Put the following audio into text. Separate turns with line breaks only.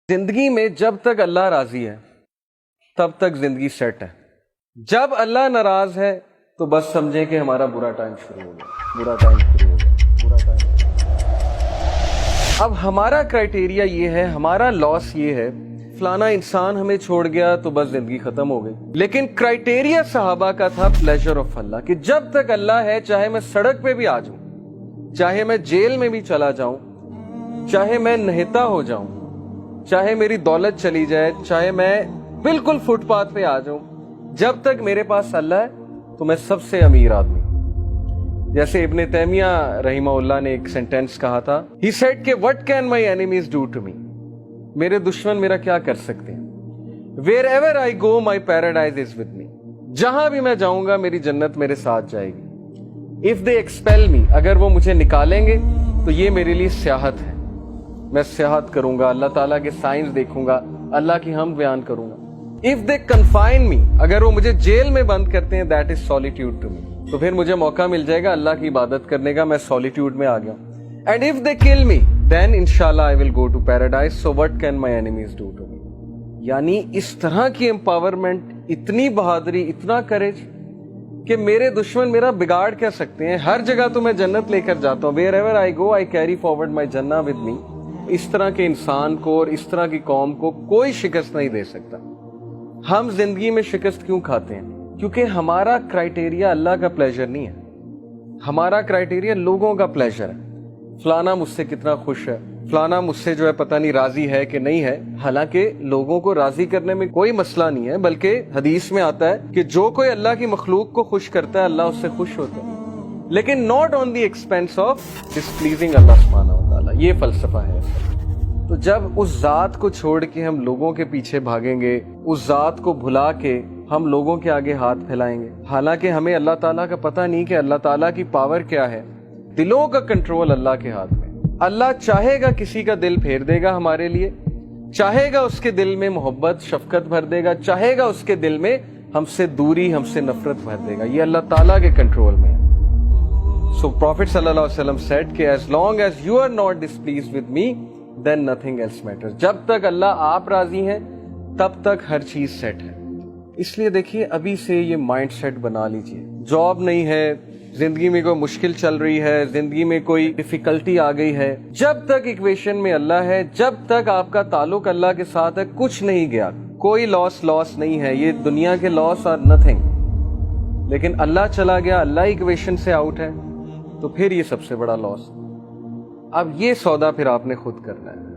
زندگی میں جب تک اللہ راضی ہے تب تک زندگی سیٹ ہے. جب اللہ ناراض ہے تو بس سمجھیں کہ ہمارا برا ٹائم شروع ہو گیا. اب ہمارا کرائٹیریا یہ ہے, ہمارا لاس یہ ہے, فلانا انسان ہمیں چھوڑ گیا تو بس زندگی ختم ہو گئی. لیکن کرائٹیریا صحابہ کا تھا پلیزر آف اللہ, کہ جب تک اللہ ہے چاہے میں سڑک پہ بھی آ جاؤں, چاہے میں جیل میں بھی چلا جاؤں, چاہے میں نہتا ہو جاؤں, چاہے میری دولت چلی جائے, چاہے میں بالکل فٹ پاتھ پہ آ جاؤں, جب تک میرے پاس اللہ ہے تو میں سب سے امیر آدمی. جیسے ابن تیمیہ رحمہ اللہ نے ایک سینٹینس کہا تھا, ہی سیڈ کہ what can my enemies do to me, میرے دشمن میرا کیا کر سکتے ہیں. wherever I go my paradise is with me, جہاں بھی میں جاؤں گا میری جنت میرے ساتھ جائے گی. if they expel me, اگر وہ مجھے نکالیں گے تو یہ میرے لیے سیاحت ہے, میں سیاحت کروں گا, اللہ تعالیٰ کے سائنس دیکھوں گا, اللہ کی حمد بیان کروں گا. if they confine me, اگر وہ مجھے جیل میں بند کرتے ہیں, that is solitude to me, تو پھر مجھے موقع مل جائے گا اللہ کی عبادت کرنے کا, میں سولیٹیوڈ میں آ گیا. and if they kill me then inshallah I will go to paradise, so what can my enemies do to me. یعنی اس طرح کی امپاورمنٹ, اتنی بہادری, اتنا کریج کہ میرے دشمن میرا بگاڑ کیا سکتے ہیں. ہر جگہ تو میں جنت لے کر جاتا ہوں, wherever I go I carry forward my jannah with me. اس طرح کے انسان کو اور اس طرح کی قوم کو کوئی شکست نہیں دے سکتا. ہم زندگی میں شکست کیوں کھاتے ہیں؟ کیونکہ ہمارا کرائٹیریا اللہ کا پلیزر نہیں ہے, ہمارا کرائٹیریا لوگوں کا پلیزر ہے. فلانا مجھ سے کتنا خوش ہے, فلانا مجھ سے جو ہے پتہ نہیں راضی ہے کہ نہیں ہے. حالانکہ لوگوں کو راضی کرنے میں کوئی مسئلہ نہیں ہے, بلکہ حدیث میں آتا ہے کہ جو کوئی اللہ کی مخلوق کو خوش کرتا ہے اللہ اس سے خوش ہوتا ہے, لیکن not on the expense of displeasing اللہ سبحانہ و تعالیٰ. یہ فلسفہ ہے. تو جب اس ذات کو چھوڑ کے ہم لوگوں کے پیچھے بھاگیں گے, اس ذات کو بھلا کے ہم لوگوں کے آگے ہاتھ پھیلائیں گے, حالانکہ ہمیں اللہ تعالیٰ کا پتہ نہیں کہ اللہ تعالیٰ کی پاور کیا ہے. دلوں کا کنٹرول اللہ کے ہاتھ میں. اللہ چاہے گا کسی کا دل پھیر دے گا ہمارے لیے, چاہے گا اس کے دل میں محبت شفقت بھر دے گا, چاہے گا اس کے دل میں ہم سے دوری ہم سے نفرت بھر دے گا. یہ اللہ تعالیٰ کے کنٹرول میں ہے. So Prophet صلی اللہ علیہ وسلم said کہ as long as you are not displeased with me then nothing else matters. جب تک اللہ آپ راضی ہیں تب تک ہر چیز سیٹ ہے. اس لیے دیکھیے ابھی سے یہ مائنڈ سیٹ بنا لیجئے. جاب نہیں ہے, زندگی میں کوئی مشکل چل رہی ہے, زندگی میں کوئی ڈیفیکلٹی آ گئی ہے, جب تک ایکویشن میں اللہ ہے, جب تک آپ کا تعلق اللہ کے ساتھ ہے, کچھ نہیں گیا, کوئی لاس نہیں ہے. یہ دنیا کے لاس آر نتھنگ. لیکن اللہ چلا گیا, اللہ ایکویشن سے آؤٹ ہے, تو پھر یہ سب سے بڑا لاس. اب یہ سودا پھر آپ نے خود کرنا ہے.